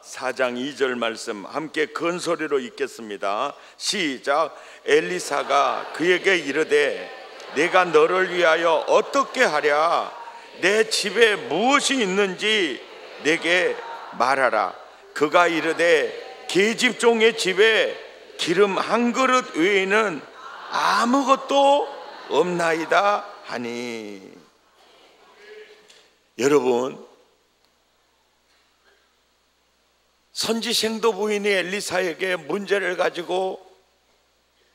4장 2절 말씀 함께 큰 소리로 읽겠습니다. 시작. 엘리사가 그에게 이르되 내가 너를 위하여 어떻게 하랴? 내 집에 무엇이 있는지 내게 말하라. 그가 이르되 계집종의 집에 기름 한 그릇 외에는 아무것도 없나이다 하니. 여러분, 선지생도 부인이 엘리사에게 문제를 가지고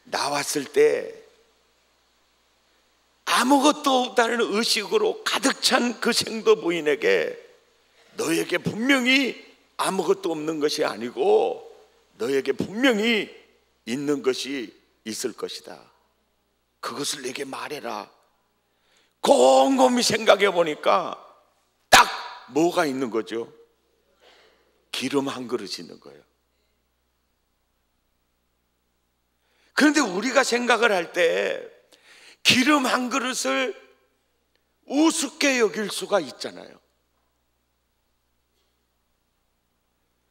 나왔을 때 아무것도 없다는 의식으로 가득 찬 그 생도 부인에게 너에게 분명히 아무것도 없는 것이 아니고 너에게 분명히 있는 것이 있을 것이다. 그것을 내게 말해라. 곰곰이 생각해 보니까 딱 뭐가 있는 거죠? 기름 한 그릇 있는 거예요. 그런데 우리가 생각을 할 때 기름 한 그릇을 우습게 여길 수가 있잖아요.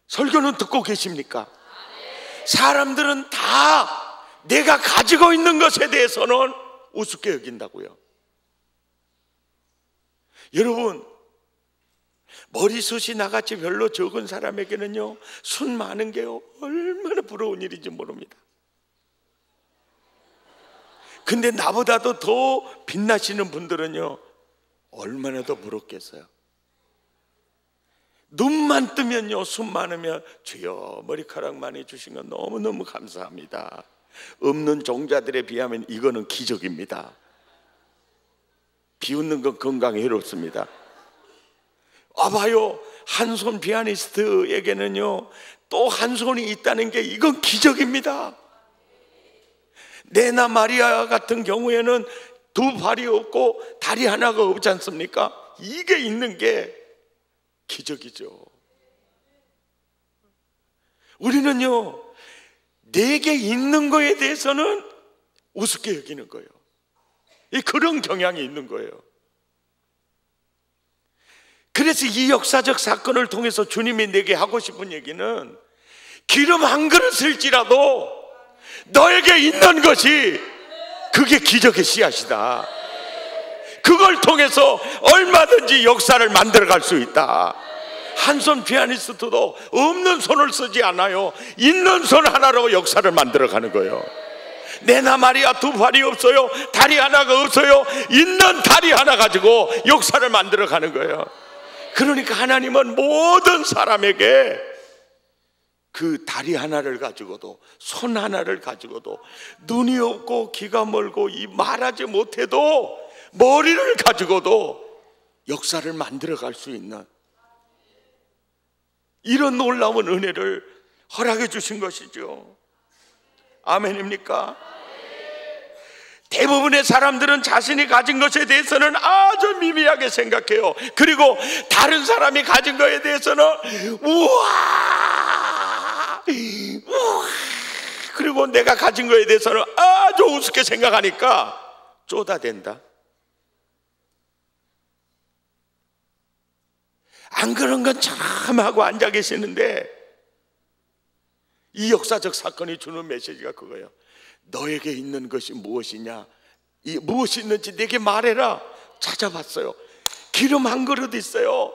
설교는 듣고 계십니까? 사람들은 다 내가 가지고 있는 것에 대해서는 우습게 여긴다고요. 여러분, 머리숱이 나같이 별로 적은 사람에게는요, 숱 많은 게요 얼마나 부러운 일인지 모릅니다. 근데 나보다도 더 빛나시는 분들은요 얼마나 더 부럽겠어요. 눈만 뜨면요 숱 많으면 주여 머리카락 많이 주신 건 너무너무 감사합니다. 없는 종자들에 비하면 이거는 기적입니다. 비웃는 건 건강에 해롭습니다. 봐요, 한 손 피아니스트에게는요 또 한 손이 있다는 게 이건 기적입니다. 네나 마리아 같은 경우에는 두 발이 없고 다리 하나가 없지 않습니까? 이게 있는 게 기적이죠. 우리는요 내게 있는 거에 대해서는 우습게 여기는 거예요. 그런 경향이 있는 거예요. 그래서 이 역사적 사건을 통해서 주님이 내게 하고 싶은 얘기는 기름 한 그릇일지라도 너에게 있는 것이 그게 기적의 씨앗이다. 그걸 통해서 얼마든지 역사를 만들어갈 수 있다. 한 손 피아니스트도 없는 손을 쓰지 않아요. 있는 손 하나로 역사를 만들어가는 거예요. 네나 마리아 두 발이 없어요. 다리 하나가 없어요. 있는 다리 하나 가지고 역사를 만들어가는 거예요. 그러니까 하나님은 모든 사람에게 그 다리 하나를 가지고도 손 하나를 가지고도 눈이 없고 귀가 멀고 이 말하지 못해도 머리를 가지고도 역사를 만들어갈 수 있는 이런 놀라운 은혜를 허락해 주신 것이죠. 아멘입니까? 대부분의 사람들은 자신이 가진 것에 대해서는 아주 미미하게 생각해요. 그리고 다른 사람이 가진 것에 대해서는 우와, 그리고 내가 가진 것에 대해서는 아주 우습게 생각하니까 쪼다댄다. 안 그런 건 참 하고 앉아 계시는데 이 역사적 사건이 주는 메시지가 그거예요. 너에게 있는 것이 무엇이냐? 무엇이 있는지 내게 말해라. 찾아봤어요. 기름 한 그릇 있어요.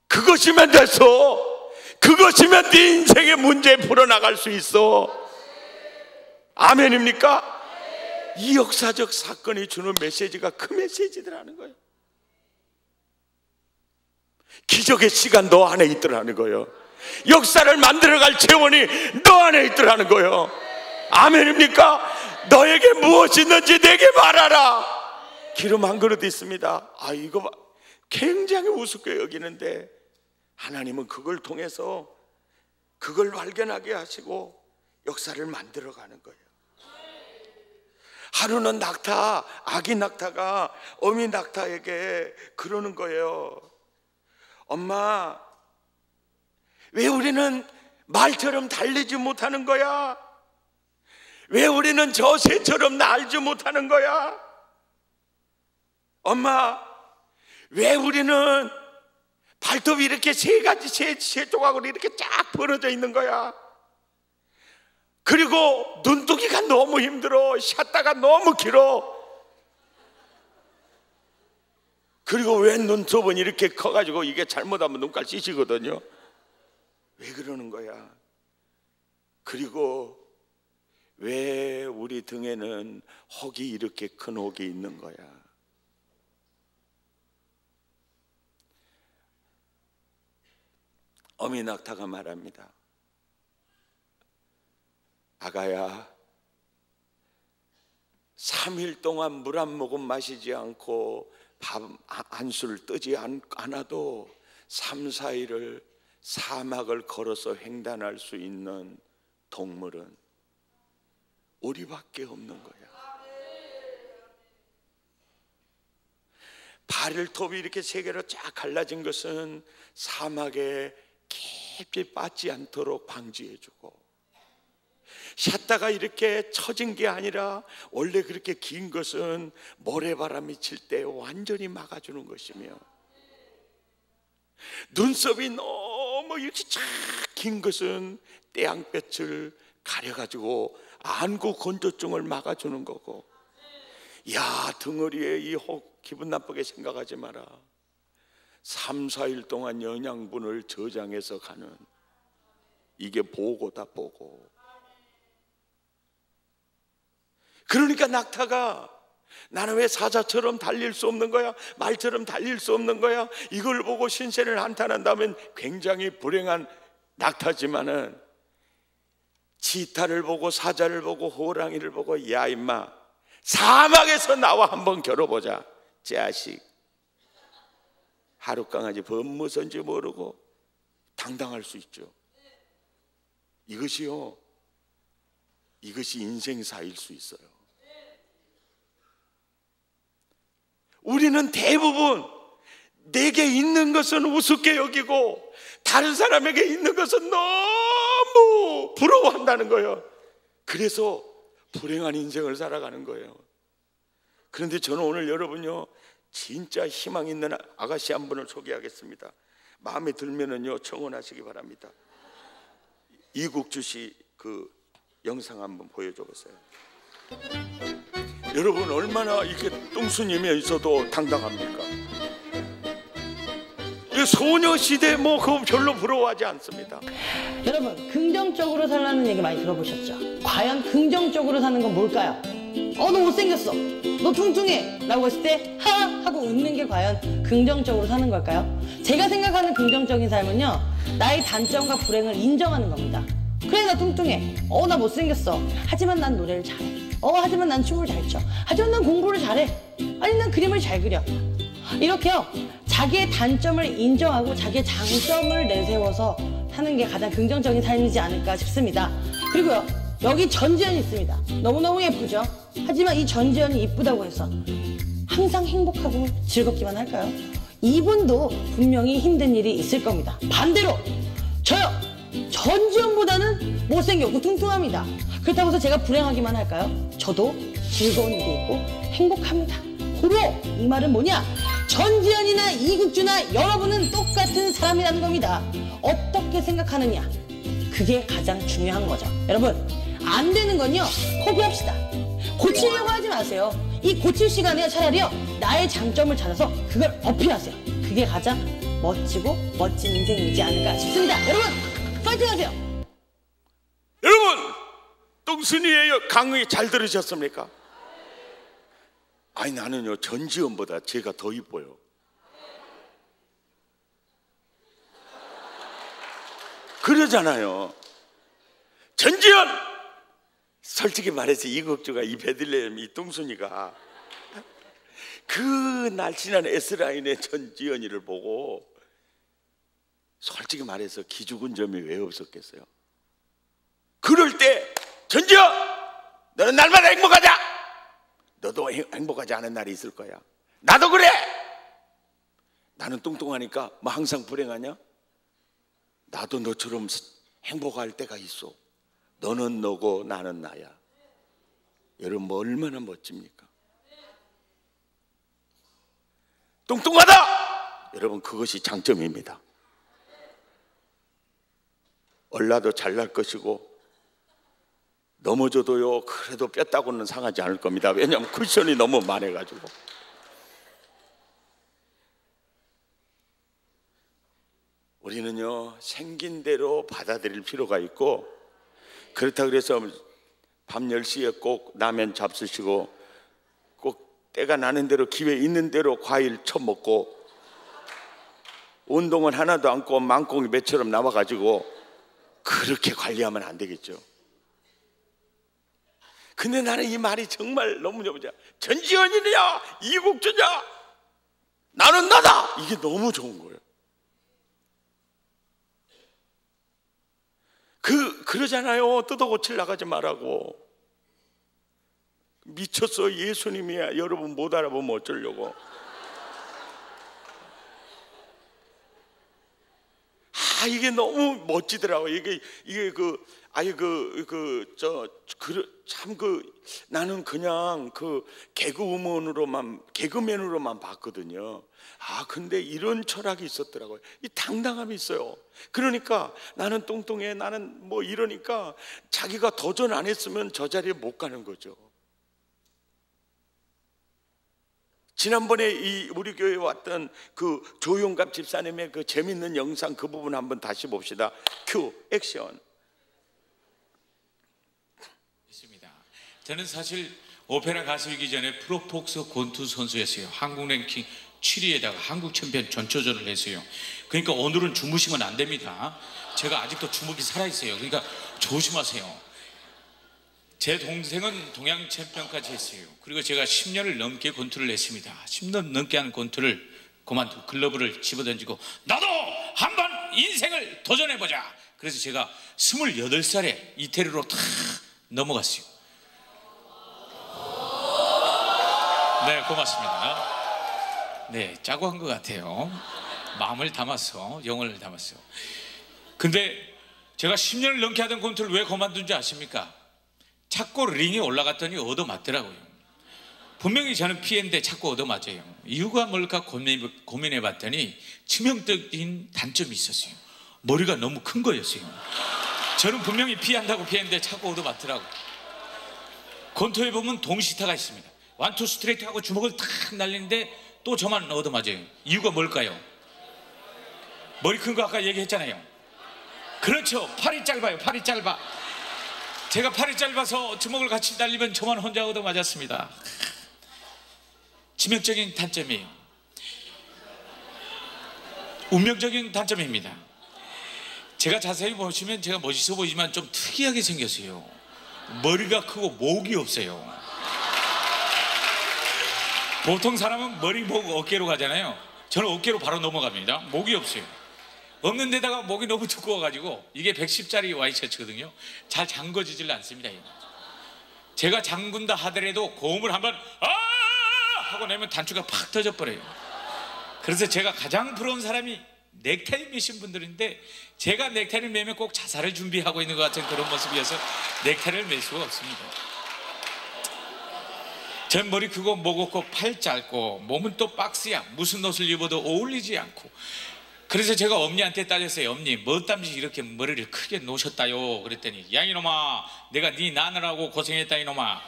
그것이면 됐어. 그것이면 네 인생의 문제 풀어나갈 수 있어. 아멘입니까? 이 역사적 사건이 주는 메시지가 그 메시지더라는 거예요. 기적의 시간 너 안에 있더라는 거예요. 역사를 만들어갈 재원이 너 안에 있더라는 거예요. 아멘입니까? 너에게 무엇이 있는지 내게 말하라. 기름 한 그릇 있습니다. 이거 굉장히 우습게 여기는데 하나님은 그걸 통해서 그걸 발견하게 하시고 역사를 만들어가는 거예요. 하루는 낙타, 아기 낙타가 어미 낙타에게 그러는 거예요. 엄마, 왜 우리는 말처럼 달리지 못하는 거야? 왜 우리는 저 새처럼 날지 못하는 거야? 엄마, 왜 우리는 발톱이 이렇게 세 가지, 세 조각으로 이렇게 쫙 벌어져 있는 거야. 그리고 눈뜨기가 너무 힘들어. 샷다가 너무 길어. 그리고 왼 눈썹은 이렇게 커가지고 이게 잘못하면 눈깔 찌시거든요. 왜 그러는 거야? 그리고 왜 우리 등에는 혹이 이렇게 큰 혹이 있는 거야? 어미 낙타가 말합니다. 아가야, 3일 동안 물 한 모금 마시지 않고 밥 한 술 뜨지 않아도 3, 4일을 사막을 걸어서 횡단할 수 있는 동물은 우리밖에 없는 거야. 발톱이 이렇게 세 개로 쫙 갈라진 것은 사막에 깊이 빠지지 않도록 방지해주고, 샷다가 이렇게 처진 게 아니라 원래 그렇게 긴 것은 모래바람이 칠 때 완전히 막아주는 것이며, 눈썹이 너무 이렇게 쫙 긴 것은 태양볕을 가려가지고 안구 건조증을 막아주는 거고, 야, 덩어리에 이 혹 기분 나쁘게 생각하지 마라. 3, 4일 동안 영양분을 저장해서 가는, 이게 보고다 보고. 그러니까 낙타가 나는 왜 사자처럼 달릴 수 없는 거야? 말처럼 달릴 수 없는 거야? 이걸 보고 신세를 한탄한다면 굉장히 불행한 낙타지만은, 치타를 보고 사자를 보고 호랑이를 보고, 야 임마, 사막에서 나와 한번 겨뤄보자 자식. 하루 강아지 법무선지 모르고 당당할 수 있죠. 이것이 인생사일 수 있어요. 우리는 대부분 내게 있는 것은 우습게 여기고 다른 사람에게 있는 것은 너무 부러워한다는 거예요. 그래서 불행한 인생을 살아가는 거예요. 그런데 저는 오늘 여러분요, 진짜 희망 있는 아가씨 한 분을 소개하겠습니다. 마음에 들면은요 청혼하시기 바랍니다. 이국주 씨 그 영상 한번 보여줘 보세요. 여러분, 얼마나 이렇게 똥순이면서도 당당합니까? 이 소녀시대 뭐 그거 별로 부러워하지 않습니다. 여러분, 긍정적으로 살라는 얘기 많이 들어보셨죠? 과연 긍정적으로 사는 건 뭘까요? 너 못생겼어, 너 퉁퉁해 라고 했을 때 하! 하고 웃는 게 과연 긍정적으로 사는 걸까요? 제가 생각하는 긍정적인 삶은요, 나의 단점과 불행을 인정하는 겁니다. 그래, 나 뚱뚱해, 나 못생겼어, 하지만 난 노래를 잘해, 하지만 난 춤을 잘 춰, 하지만 난 공부를 잘해, 아니 난 그림을 잘 그려. 이렇게요, 자기의 단점을 인정하고 자기의 장점을 내세워서 사는 게 가장 긍정적인 삶이지 않을까 싶습니다. 그리고요, 여기 전지현이 있습니다. 너무너무 예쁘죠? 하지만 이 전지현이 이쁘다고 해서 항상 행복하고 즐겁기만 할까요? 이분도 분명히 힘든 일이 있을 겁니다. 반대로 저요, 전지현보다는 못생겼고 뚱뚱합니다. 그렇다고 해서 제가 불행하기만 할까요? 저도 즐거운 일이 있고 행복합니다. 고로 이 말은 뭐냐? 전지현이나 이국주나 여러분은 똑같은 사람이라는 겁니다. 어떻게 생각하느냐, 그게 가장 중요한 거죠. 여러분, 안 되는 건요, 포기합시다. 고치려고 하지 마세요. 이 고칠 시간에 차라리요, 나의 장점을 찾아서 그걸 어필하세요. 그게 가장 멋지고 멋진 인생이지 않을까 싶습니다. 여러분, 파이팅 하세요. 여러분, 똥순이의 강의 잘 들으셨습니까? 아니, 나는요 전지현보다 제가 더 이뻐요. 그러잖아요. 전지현, 솔직히 말해서 이국주가 이 베들레헴 이 똥순이가 그 날씬한 S라인의 전지현이를 보고 솔직히 말해서 기죽은 점이 왜 없었겠어요? 그럴 때 전지현, 너는 날마다 행복하자. 너도 행복하지 않은 날이 있을 거야. 나도 그래. 나는 뚱뚱하니까 뭐 항상 불행하냐? 나도 너처럼 행복할 때가 있어. 너는 너고 나는 나야. 여러분, 뭐 얼마나 멋집니까? 뚱뚱하다! 여러분, 그것이 장점입니다. 얼라도 잘 날 것이고 넘어져도요 그래도 뼈다구는 상하지 않을 겁니다. 왜냐하면 쿠션이 너무 많아가지고. 우리는요 생긴 대로 받아들일 필요가 있고, 그렇다 그래서 밤 10시에 꼭 라면 잡수시고 꼭 때가 나는 대로 기회 있는 대로 과일 처먹고 운동은 하나도 않고 망꽁이 매처럼 나와가지고 그렇게 관리하면 안 되겠죠. 근데 나는 이 말이 정말 너무너무 좋아. 전지현이냐 이국주냐 나는 나다, 이게 너무 좋은 거예요. 그러잖아요. 뜯어 고칠 나가지 말라고. 미쳤어. 예수님이야. 여러분 못 알아보면 어쩌려고. 이게 너무 멋지더라고. 나는 그냥 개그맨으로만 봤거든요. 근데 이런 철학이 있었더라고요. 이 당당함이 있어요. 그러니까 나는 뚱뚱해, 나는 뭐 이러니까 자기가 도전 안 했으면 저 자리에 못 가는 거죠. 지난번에 우리 교회에 왔던 그 조용갑 집사님의 그 재밌는 영상, 그 부분 한번 다시 봅시다. 큐, 액션. 있습니다. 저는 사실 오페라 가수이기 전에 프로복서 권투 선수였어요. 한국 랭킹 7위에다가 한국 챔피언 전초전을 했어요. 그러니까 오늘은 주무시면 안 됩니다. 제가 아직도 주먹이 살아있어요. 그러니까 조심하세요. 제 동생은 동양 챔피언까지 했어요. 그리고 제가 10년을 넘게 권투를 했습니다. 10년 넘게 한 권투를 그만두고 글러브를 집어던지고 나도 한번 인생을 도전해보자. 그래서 제가 28살에 이태리로 탁 넘어갔어요. 네, 고맙습니다. 네, 짜고 한 것 같아요. 마음을 담았어, 영혼을 담았어. 근데 제가 10년을 넘게 하던 권투를 왜 그만둔 줄 아십니까? 자꾸 링에 올라갔더니 얻어맞더라고요. 분명히 저는 피했는데 자꾸 얻어맞아요. 이유가 뭘까 고민해봤더니 치명적인 단점이 있었어요. 머리가 너무 큰 거였어요. 저는 분명히 피한다고 피했는데 자꾸 얻어맞더라고요. 권투에 보면 동시타가 있습니다. 완투 스트레이트 하고 주먹을 탁 날리는데 또 저만 얻어맞아요. 이유가 뭘까요? 머리 큰 거 아까 얘기했잖아요. 그렇죠. 팔이 짧아요. 팔이 짧아. 제가 팔이 짧아서 주먹을 같이 날리면 저만 혼자 얻어맞았습니다. 치명적인 단점이에요. 운명적인 단점입니다. 제가 자세히 보시면 제가 멋있어 보이지만 좀 특이하게 생겼어요. 머리가 크고 목이 없어요. 보통 사람은 머리, 목, 어깨로 가잖아요. 저는 어깨로 바로 넘어갑니다. 목이 없어요. 없는 데다가 목이 너무 두꺼워가지고, 이게 110짜리 와이셔츠거든요. 잘 잠궈지질 않습니다. 제가 잠근다 하더라도 고음을 한번 하고 내면 단추가 팍 터져버려요. 그래서 제가 가장 부러운 사람이 넥타이 매신 분들인데, 제가 넥타이를 매면 꼭 자살을 준비하고 있는 것 같은 그런 모습이어서 넥타이를 맬 수가 없습니다. 전 머리 크고 목 없고 팔 짧고 몸은 또 박스야. 무슨 옷을 입어도 어울리지 않고. 그래서 제가 엄니한테 따졌어요. 엄니, 뭐 땀지 이렇게 머리를 크게 놓으셨다요? 그랬더니, 야 이놈아, 내가 네 나느라고 고생했다 이놈아.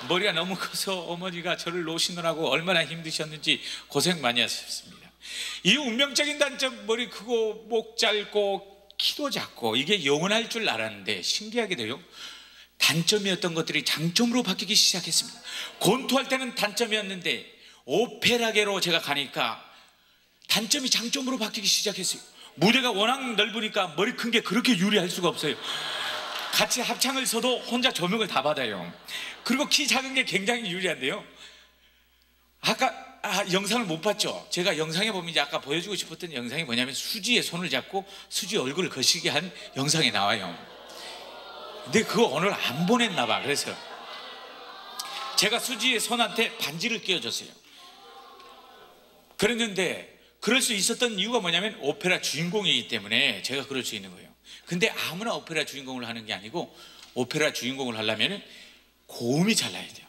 머리가 너무 커서 어머니가 저를 놓으시느라고 얼마나 힘드셨는지 고생 많이 하셨습니다. 이 운명적인 단점, 머리 크고 목 짧고 키도 작고, 이게 영원할 줄 알았는데 신기하게도요, 단점이었던 것들이 장점으로 바뀌기 시작했습니다. 권투할 때는 단점이었는데 오페라계로 제가 가니까 단점이 장점으로 바뀌기 시작했어요. 무대가 워낙 넓으니까 머리 큰 게 그렇게 유리할 수가 없어요. 같이 합창을 서도 혼자 조명을 다 받아요. 그리고 키 작은 게 굉장히 유리한데요, 아까 영상을 못 봤죠? 제가 영상에 보면 이제 아까 보여주고 싶었던 영상이 뭐냐면, 수지의 손을 잡고 수지 얼굴을 거시게 한 영상이 나와요. 근데 그거 오늘 안 보냈나 봐. 그래서 제가 수지의 손한테 반지를 끼워줬어요. 그랬는데 그럴 수 있었던 이유가 뭐냐면, 오페라 주인공이기 때문에 제가 그럴 수 있는 거예요. 근데 아무나 오페라 주인공을 하는 게 아니고, 오페라 주인공을 하려면 고음이 잘 나야 돼요.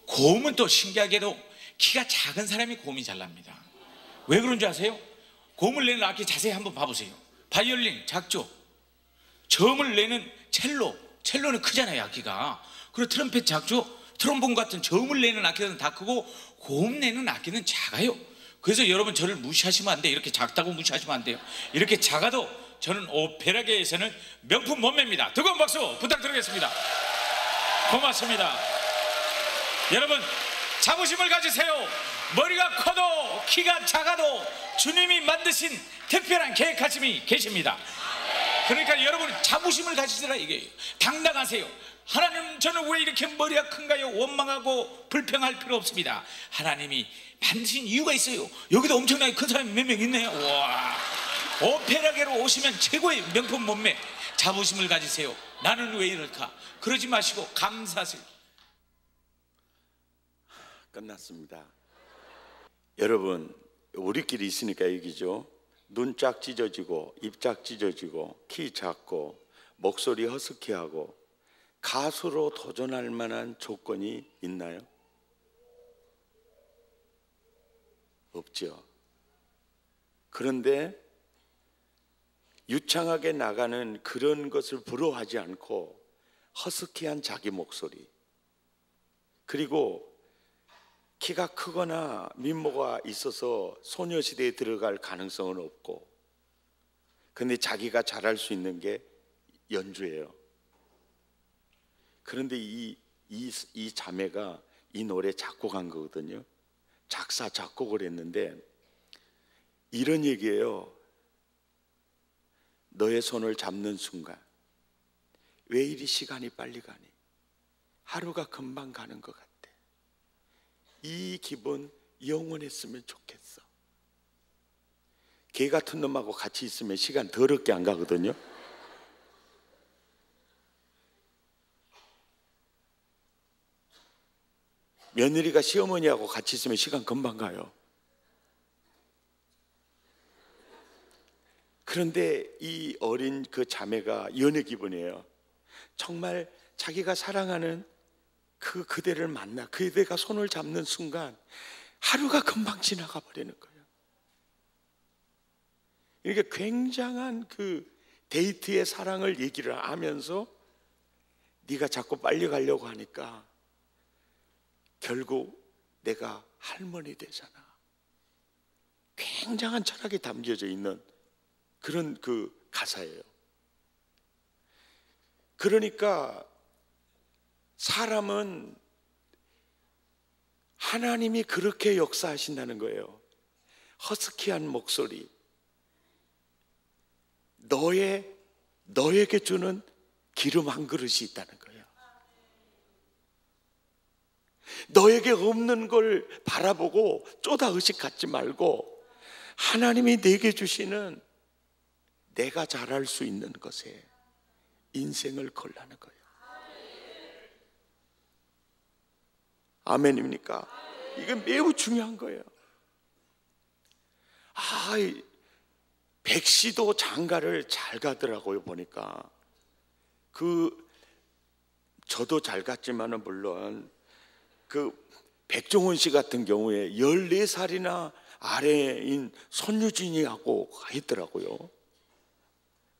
고음은 또 신기하게도 키가 작은 사람이 고음이 잘 납니다. 왜 그런지 아세요? 고음을 내는 악기 자세히 한번 봐보세요. 바이올린 작죠. 저음을 내는 첼로는 크잖아요, 악기가. 그리고 트럼펫 작죠. 트롬본 같은 저음을 내는 악기는 다 크고 고음 내는 악기는 작아요. 그래서 여러분 저를 무시하시면 안 돼요. 이렇게 작다고 무시하시면 안 돼요. 이렇게 작아도 저는 오페라계에서는 명품 몸매입니다. 뜨거운 박수 부탁드리겠습니다. 고맙습니다. 여러분 자부심을 가지세요. 머리가 커도 키가 작아도 주님이 만드신 특별한 계획하심이 계십니다. 그러니까 여러분 자부심을 가지시라 이게요. 당당하세요. 하나님, 저는 왜 이렇게 머리가 큰가요? 원망하고 불평할 필요 없습니다. 하나님이 만드신 이유가 있어요. 여기도 엄청나게 큰 사람이 몇 명 있네요. 와, 오페라계로 오시면 최고의 명품 몸매. 자부심을 가지세요. 나는 왜 이럴까? 그러지 마시고 감사하세요. 끝났습니다. 여러분, 우리끼리 있으니까 얘기죠. 눈 쫙 찢어지고 입 쫙 찢어지고 키 작고 목소리 허스키하고 가수로 도전할 만한 조건이 있나요? 없죠. 그런데 유창하게 나가는 그런 것을 부러워하지 않고 허스키한 자기 목소리, 그리고 키가 크거나 민모가 있어서 소녀시대에 들어갈 가능성은 없고, 근데 자기가 잘할 수 있는 게 연주예요. 그런데 이 자매가 이 노래 작곡한 거거든요. 작사 작곡을 했는데 이런 얘기예요. 너의 손을 잡는 순간 왜 이리 시간이 빨리 가니? 하루가 금방 가는 것 같아. 이 기분 영원했으면 좋겠어. 개 같은 놈하고 같이 있으면 시간 더럽게 안 가거든요. 며느리가 시어머니하고 같이 있으면 시간 금방 가요. 그런데 이 어린 그 자매가 연애 기분이에요. 정말 자기가 사랑하는 그대를 만나 그대가 손을 잡는 순간 하루가 금방 지나가 버리는 거예요. 이렇게 굉장한 그 데이트의 사랑을 얘기를 하면서 네가 자꾸 빨리 가려고 하니까 결국 내가 할머니 되잖아. 굉장한 철학이 담겨져 있는 그런 그 가사예요. 그러니까 사람은 하나님이 그렇게 역사하신다는 거예요. 허스키한 목소리, 너에게 주는 기름 한 그릇이 있다는 거예요. 너에게 없는 걸 바라보고 쪼다의식 갖지 말고 하나님이 내게 주시는 내가 잘할 수 있는 것에 인생을 걸라는 거예요. 아멘입니까? 이건 매우 중요한 거예요. 백시도 장가를 잘 가더라고요. 보니까 저도 잘 갔지만은 물론 백종원 씨 같은 경우에 14살이나 아래인 손유진이하고 했더라고요.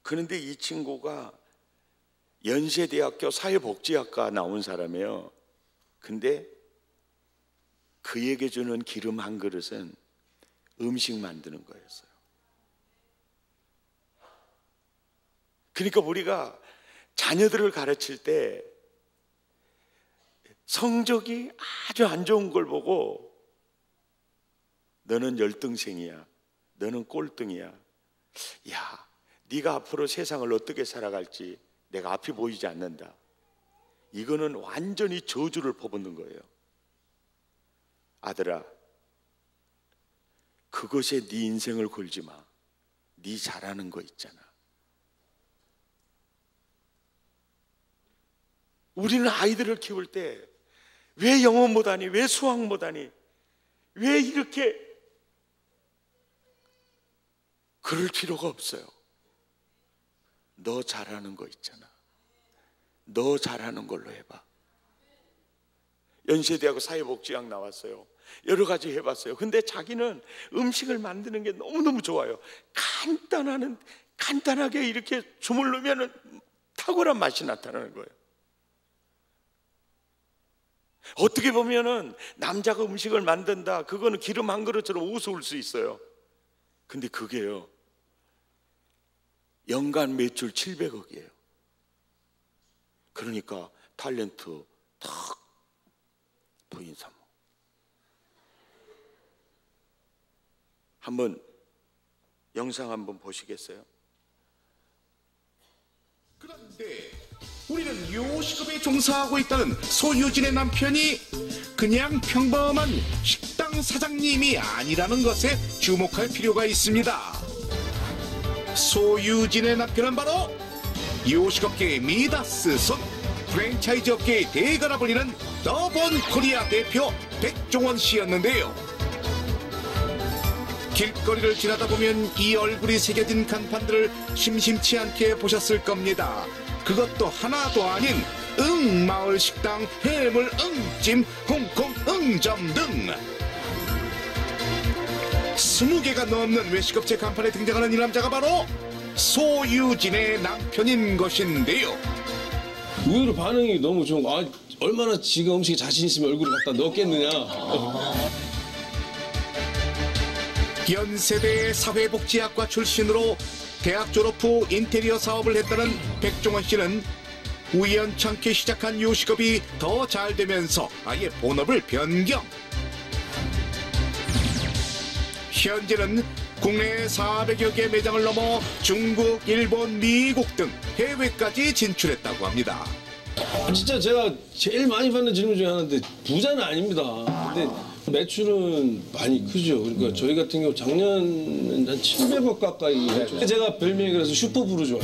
그런데 이 친구가 연세대학교 사회복지학과 나온 사람이에요. 근데 그에게 주는 기름 한 그릇은 음식 만드는 거였어요. 그러니까 우리가 자녀들을 가르칠 때 성적이 아주 안 좋은 걸 보고 너는 열등생이야, 너는 꼴등이야, 야, 네가 앞으로 세상을 어떻게 살아갈지 내가 앞이 보이지 않는다, 이거는 완전히 저주를 퍼붓는 거예요. 아들아, 그것에 네 인생을 걸지 마. 네 잘하는 거 있잖아. 우리는 아이들을 키울 때 왜 영어 못하니? 왜 수학 못하니? 왜 이렇게? 그럴 필요가 없어요. 너 잘하는 거 있잖아. 너 잘하는 걸로 해봐. 연세대하고 사회복지학 나왔어요. 여러 가지 해봤어요. 근데 자기는 음식을 만드는 게 너무너무 좋아요. 간단하게 이렇게 주물르면 탁월한 맛이 나타나는 거예요. 어떻게 보면은 남자가 음식을 만든다, 그거는 기름 한 그릇처럼 우스울 수 있어요. 근데 그게요, 연간 매출 700억이에요. 그러니까 탤런트 탁 부인 삼어. 한번 영상 한번 보시겠어요? 그런데 우리는 요식업에 종사하고 있다는 소유진의 남편이 그냥 평범한 식당 사장님이 아니라는 것에 주목할 필요가 있습니다. 소유진의 남편은 바로 요식업계의 미다스 손, 프랜차이즈 업계의 대가라 불리는 더본 코리아 대표 백종원 씨였는데요. 길거리를 지나다 보면 이 얼굴이 새겨진 간판들을 심심치 않게 보셨을 겁니다. 그것도 하나도 아닌 마을 식당, 해물, 찜, 홍콩, 점 등 20개가 넘는 외식업체 간판에 등장하는 이 남자가 바로 소유진의 남편인 것인데요. 의외로 반응이 너무 좋은 거. 얼마나 지가 음식에 자신 있으면 얼굴을 갖다 넣었겠느냐. 연세대 사회복지학과 출신으로 대학 졸업 후 인테리어 사업을 했다는 백종원 씨는 우연찮게 시작한 요식업이 더 잘 되면서 아예 본업을 변경. 현재는 국내 400여 개 매장을 넘어 중국, 일본, 미국 등 해외까지 진출했다고 합니다. 진짜 제가 제일 많이 받는 질문 중에 하나인데 부자는 아닙니다. 근데 매출은 많이 크죠. 그러니까 저희 같은 경우 작년 한 700억 가까이 했죠. 제가 별명이 그래서 슈퍼부르주아.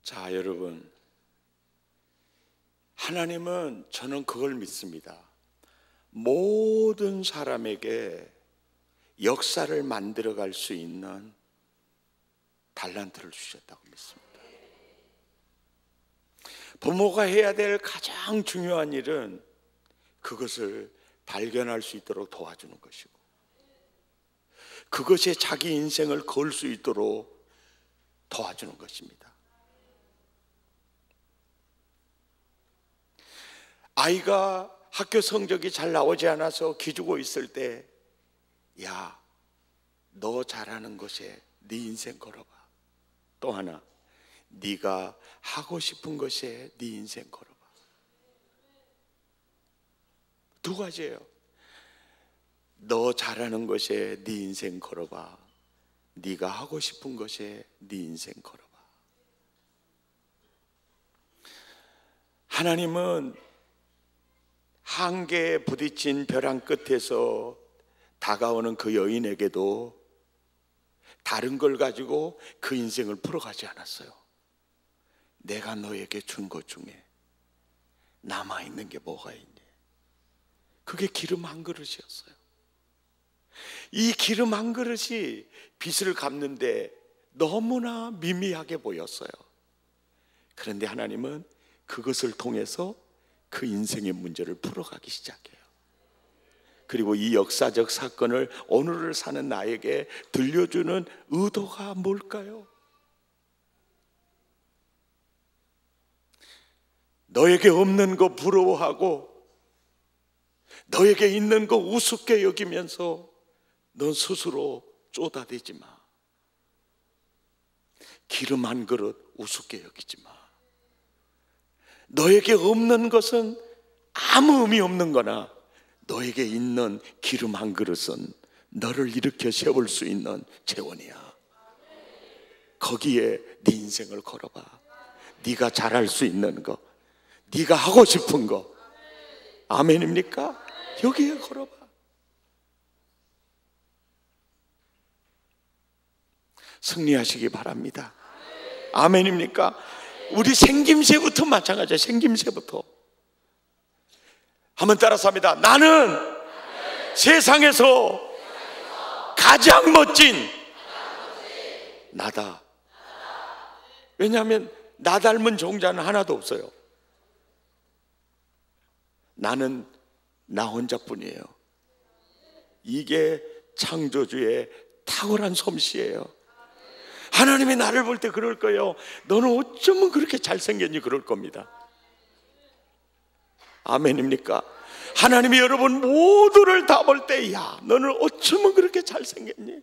자, 여러분, 하나님은 저는 그걸 믿습니다. 모든 사람에게 역사를 만들어갈 수 있는 달란트를 주셨다고 믿습니다. 부모가 해야 될 가장 중요한 일은 그것을 발견할 수 있도록 도와주는 것이고, 그것에 자기 인생을 걸 수 있도록 도와주는 것입니다. 아이가 학교 성적이 잘 나오지 않아서 기죽고 있을 때, 야, 너 잘하는 것에 네 인생 걸어봐. 또 하나, 네가 하고 싶은 것에 네 인생 걸어봐. 두 가지예요. 너 잘하는 것에 네 인생 걸어봐. 네가 하고 싶은 것에 네 인생 걸어봐. 하나님은 한계에 부딪힌 벼랑 끝에서 다가오는 그 여인에게도 다른 걸 가지고 그 인생을 풀어가지 않았어요. 내가 너에게 준 것 중에 남아있는 게 뭐가 있니? 그게 기름 한 그릇이었어요. 이 기름 한 그릇이 빚을 갚는데 너무나 미미하게 보였어요. 그런데 하나님은 그것을 통해서 그 인생의 문제를 풀어가기 시작해요. 그리고 이 역사적 사건을 오늘을 사는 나에게 들려주는 의도가 뭘까요? 너에게 없는 거 부러워하고 너에게 있는 거 우습게 여기면서 넌 스스로 쪼다대지 마. 기름 한 그릇 우습게 여기지 마. 너에게 없는 것은 아무 의미 없는 거나 너에게 있는 기름 한 그릇은 너를 일으켜 세울 수 있는 재원이야. 거기에 네 인생을 걸어봐. 네가 잘할 수 있는 거, 네가 하고 싶은 거. 아멘입니까? 여기에 걸어봐. 승리하시기 바랍니다. 아멘입니까? 우리 생김새부터 마찬가지야. 생김새부터 한번 따라서 합니다. 나는 세상에서 가장 멋진 나다. 왜냐하면 나 닮은 종자는 하나도 없어요. 나는 나 혼자뿐이에요. 이게 창조주의 탁월한 솜씨예요. 하나님이 나를 볼 때 그럴 거예요. 너는 어쩌면 그렇게 잘생겼니? 그럴 겁니다. 아멘입니까? 하나님이 여러분 모두를 다 볼 때, 야, 너는 어쩌면 그렇게 잘생겼니?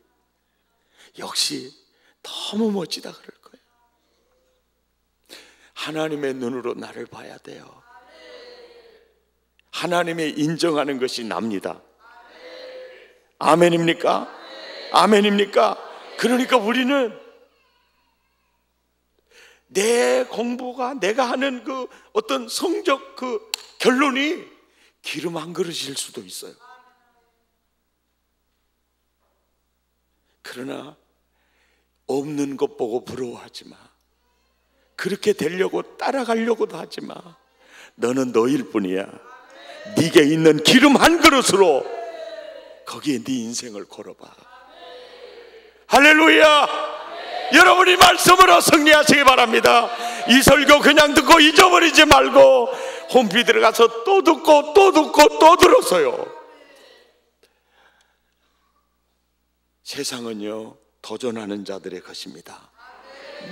역시 너무 멋지다 그럴 거예요. 하나님의 눈으로 나를 봐야 돼요. 하나님이 인정하는 것이 납니다. 아멘입니까? 아멘입니까? 그러니까 우리는 내 공부가, 내가 하는 그 어떤 성적 그 결론이 기름 한 그릇일 수도 있어요. 그러나 없는 것 보고 부러워하지 마. 그렇게 되려고 따라가려고도 하지 마. 너는 너일 뿐이야. 네게 있는 기름 한 그릇으로 거기에 네 인생을 걸어봐. 할렐루야. 여러분이 말씀으로 승리하시기 바랍니다. 이 설교 그냥 듣고 잊어버리지 말고 홈피 들어가서 또 듣고 또 듣고 또 들었어요. 세상은요 도전하는 자들의 것입니다.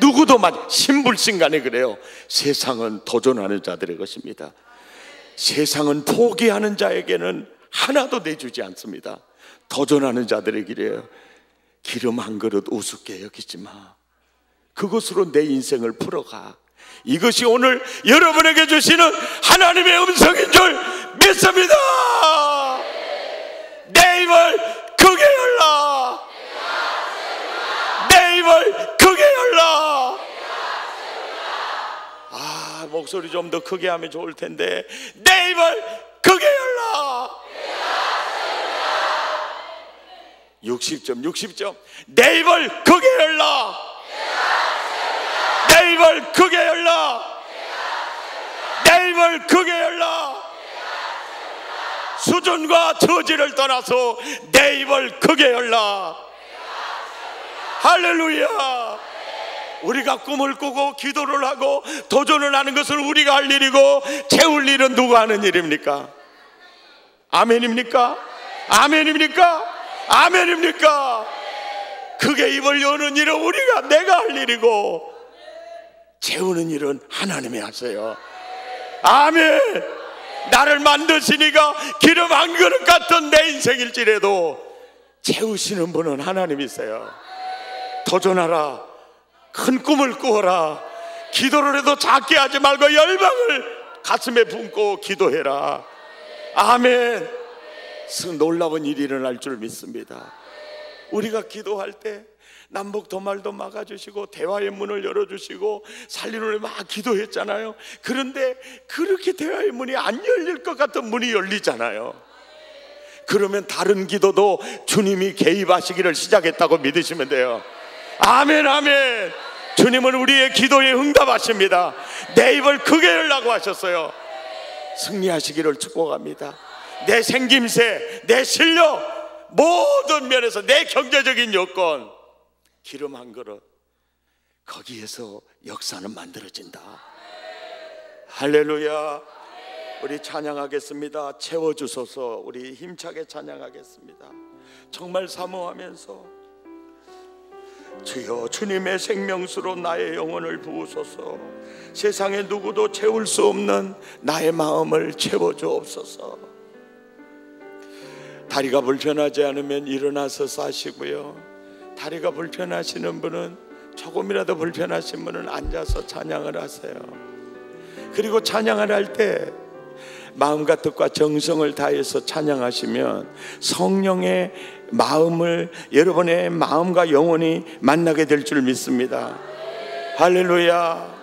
누구도 신불신간에 그래요. 세상은 도전하는 자들의 것입니다. 세상은 포기하는 자에게는 하나도 내주지 않습니다. 도전하는 자들의 길이에요. 기름 한 그릇 우습게 여기지 마. 그것으로 내 인생을 풀어가. 이것이 오늘 여러분에게 주시는 하나님의 음성인 줄 믿습니다. 내 입을 크게 열라. 내 입을 크게 열라. 아, 목소리 좀 더 크게 하면 좋을 텐데. 내 입을 크게 열라. 60점. 내 입을 크게 열라. 내 입을 크게 열라. 내 입을 크게 열라. 수준과 처지를 떠나서 내 입을 크게 열라. 할렐루야. 우리가 꿈을 꾸고 기도를 하고 도전을 하는 것은 우리가 할 일이고 채울 일은 누가 하는 일입니까? 아멘입니까? 아멘입니까? 아멘입니까? 크게 입을 여는 일은 내가 할 일이고 채우는 일은 하나님이 하세요. 아멘. 나를 만드시니까 기름 한 그릇 같은 내 인생일지라도 채우시는 분은 하나님이세요. 도전하라. 큰 꿈을 꾸어라. 기도를 해도 작게 하지 말고 열방을 가슴에 품고 기도해라. 아멘. 놀라운 일이 일어날 줄 믿습니다. 우리가 기도할 때 남북 도말도 막아주시고 대화의 문을 열어주시고 살리노를 막 기도했잖아요. 그런데 그렇게 대화의 문이 안 열릴 것 같은 문이 열리잖아요. 그러면 다른 기도도 주님이 개입하시기를 시작했다고 믿으시면 돼요. 아멘. 아멘. 주님은 우리의 기도에 응답하십니다. 내 입을 크게 열라고 하셨어요. 승리하시기를 축복합니다. 내 생김새, 내 실력, 모든 면에서 내 경제적인 여건, 기름 한 그릇, 거기에서 역사는 만들어진다. 할렐루야. 우리 찬양하겠습니다. 채워주소서. 우리 힘차게 찬양하겠습니다. 정말 사모하면서 주여 주님의 생명수로 나의 영혼을 부으소서. 세상에 누구도 채울 수 없는 나의 마음을 채워주옵소서. 다리가 불편하지 않으면 일어나서 싸시고요. 다리가 불편하시는 분은, 조금이라도 불편하신 분은 앉아서 찬양을 하세요. 그리고 찬양을 할 때 마음과 뜻과 정성을 다해서 찬양하시면 성령의 마음을, 여러분의 마음과 영혼이 만나게 될 줄 믿습니다. 할렐루야.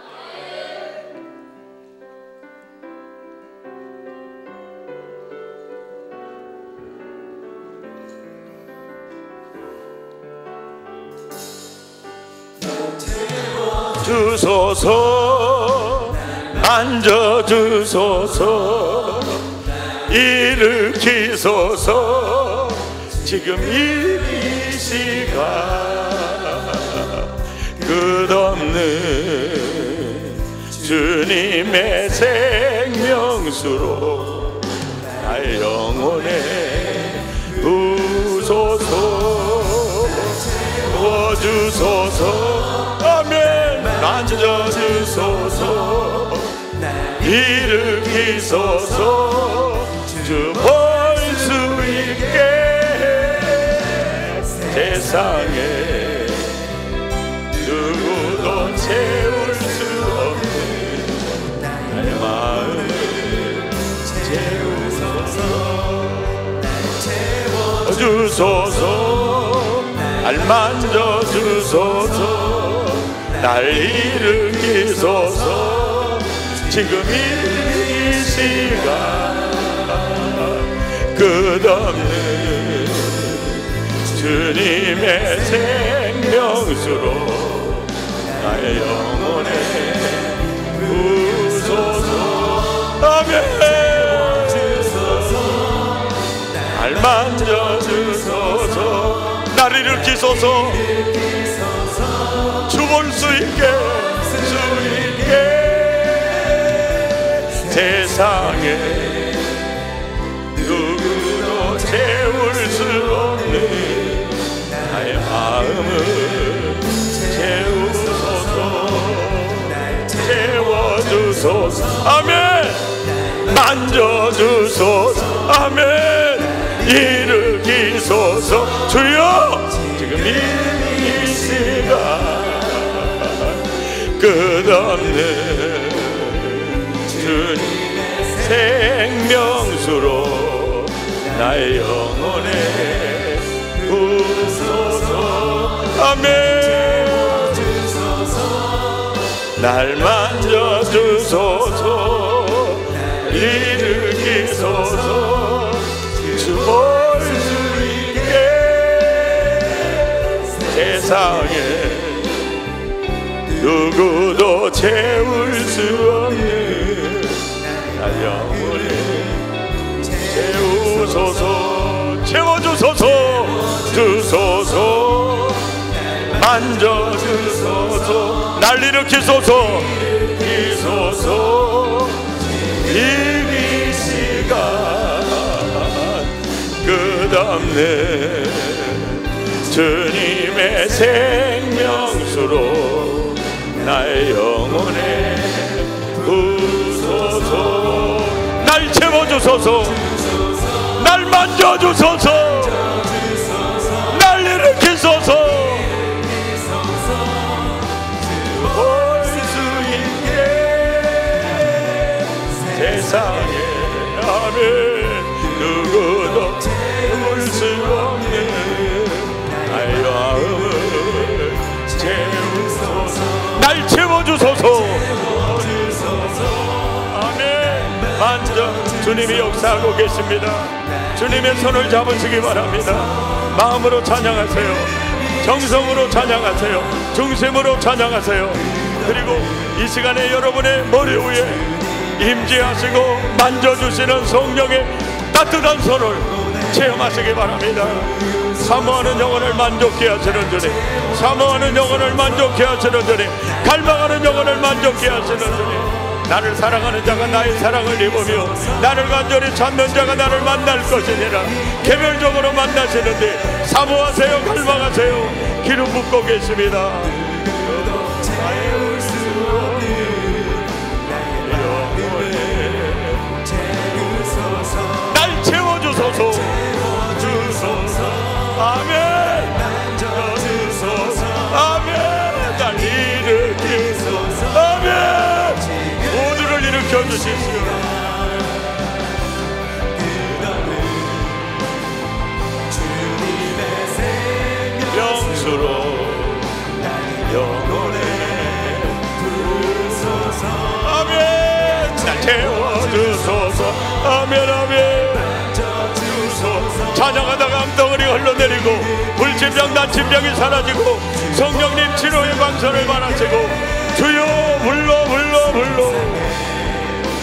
주소서, 만져주소서, 일으키소서. 지금 이 시간 끝없는 주님의 생명수로 나의 영혼에 부소서 부어주소서 아멘 만져주소서 일으키소서 주 볼 수 있게 세상에 누구도 채울 수 없는 나의 마음을 채워주소서 날 만져주소서 날 일으키소서 지금 이 시간 끝없는 주님의 생명수로 나의 영혼에 부소서 아멘 날 만져주소서 날 일으키소서 주 볼 수 있게 세상에 누구도 채울 수 없는 나의 마음을 채워주소서 아멘 만져주소서 아멘 일으키소서 주여 지금 이 시간 끝없는 주님의 생명수로 나의 영혼에 부소서 아멘 날 만져주소서 일으키소서 주 볼 수 있게 세상에 누구도 채울 수 없는 나 영혼에 채우소서 채워주소서 주소서 만져주소서 날 일으키소서 이 시간 끝없는 주님의 생명수로 나의 영혼에 부소서 날 채워주소서 날 만져주소서 날 일으키소서 볼 수 있게 세상에 아멘 누구도 채울 수 없는 나의 마음을 채우소서 날 채워주소서 아멘 만져 주님이 역사하고 계십니다 주님의 손을 잡으시기 바랍니다 마음으로 찬양하세요 정성으로 찬양하세요 중심으로 찬양하세요 그리고 이 시간에 여러분의 머리 위에 임재하시고 만져주시는 성령의 따뜻한 손을 체험하시기 바랍니다 사모하는 영혼을 만족케 하시는 주님 사모하는 영혼을 만족케 하시는 주님 갈망하는 영혼을 만족케 하시는 주님 나를 사랑하는 자가 나의 사랑을 입으며 나를 간절히 찾는 자가 나를 만날 것이니라 개별적으로 만나시는데 사모하세요 갈망하세요 기름 붓고 계십니다 날 채워주소서 아멘 주소서 아멘 날 일으키소서 아멘 모두를 일으켜 주십시오 영수로 영혼에 부소서 아멘 날 채워주소서 아멘 아멘 찬양하다가 암덩어리 흘러내리고 불침병 난침병이 사라지고 성령님 치료의 방선을 말하시고 주여 불러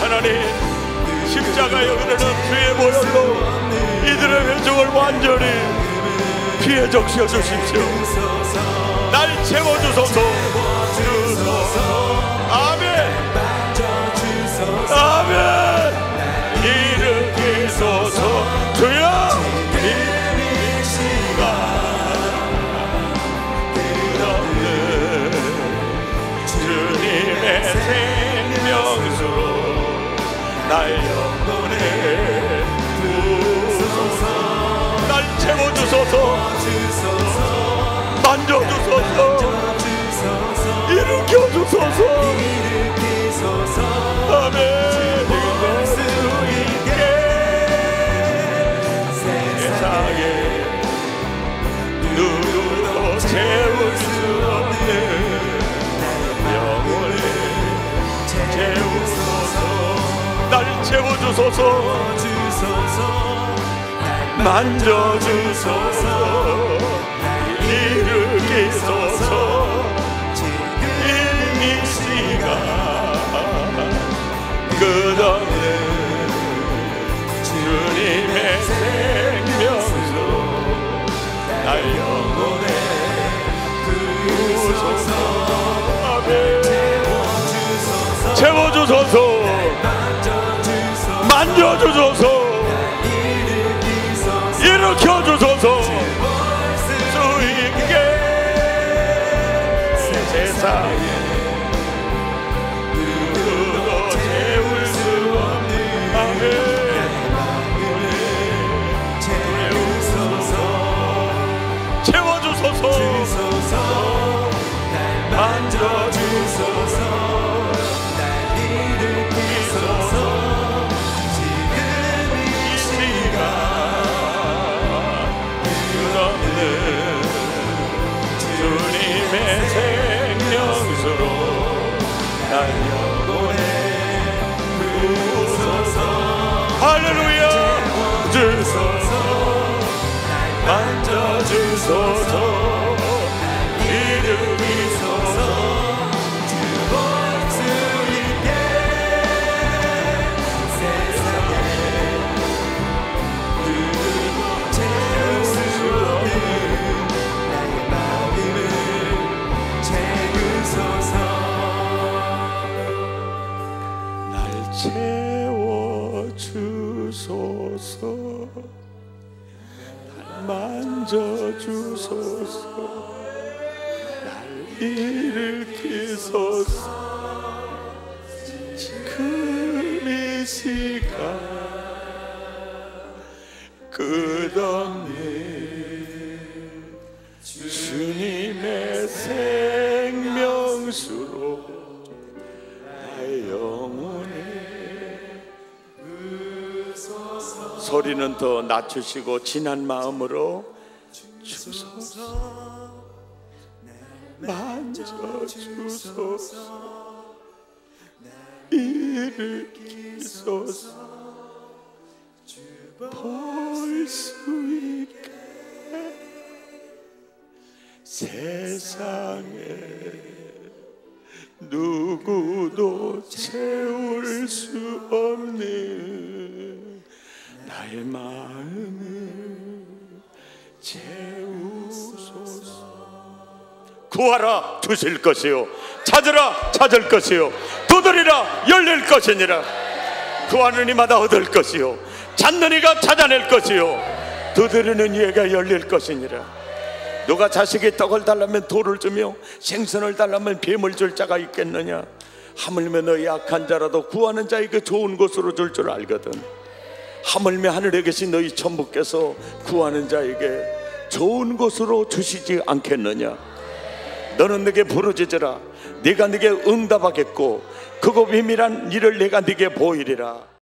하나님 십자가에 흐르는 주의 보혈로 이들의 회중을 완전히 피해 적셔 주십시오 날 채워주소서 아멘 아멘 일으키소서 날 영혼에 부으소서. 날 채워주소서. 만져주소서. 일으켜주소서. 아멘. 세상에 누구도 채울 수 없는 영혼을 채우소서. 날 채워주소서. 만져주소서. 일으키소서. 이 시간 끝없는 주님의 생명으로 날 영혼에 부으소서. 아멘. 채워주소서. 만져주소서. 일으켜주소서. 수 있게 세상에 누구도 채울 수 없는 아멘. 채워주소서. 만져주소서. 날 일으키소서. 지금 이 시간 끝없는 주님의 생명수로 날 영혼에 부으소서. 할렐루야. 주소서. 만져주소서. 일으키소서. 주 볼 수 있게 세상에 누구도 채울 수 없는 나의 마음을 채우소서. 날 채워주소서. 만져주소서. 날 일으키소서. 지금 이 시간 끝없는 주님의 생명수로 나의 영혼에 소리는 더 낮추시고 진한 마음으로 주소서. 만져주소서. 일으키소서. 볼 수 있게 세상에 누구도 채울 수 없는 나의 마음을 채우소서. 구하라 주실 것이요, 찾으라 찾을 것이요, 두드리라 열릴 것이니라. 구하는 이마다 얻을 것이요, 찾는 이가 찾아낼 것이요, 두드리는 이에게 열릴 것이니라. 누가 자식이 떡을 달라면 돌을 주며 생선을 달라면 뱀을 줄 자가 있겠느냐. 하물며 너희 약한 자라도 구하는 자에게 좋은 곳으로 줄 줄 알거든. 하물며 하늘에 계신 너희 천부께서 구하는 자에게 좋은 곳으로 주시지 않겠느냐. 너는 내게 부르짖으라, 내가 네게 응답하겠고 크고 비밀한 일을 내가 네게 보이리라.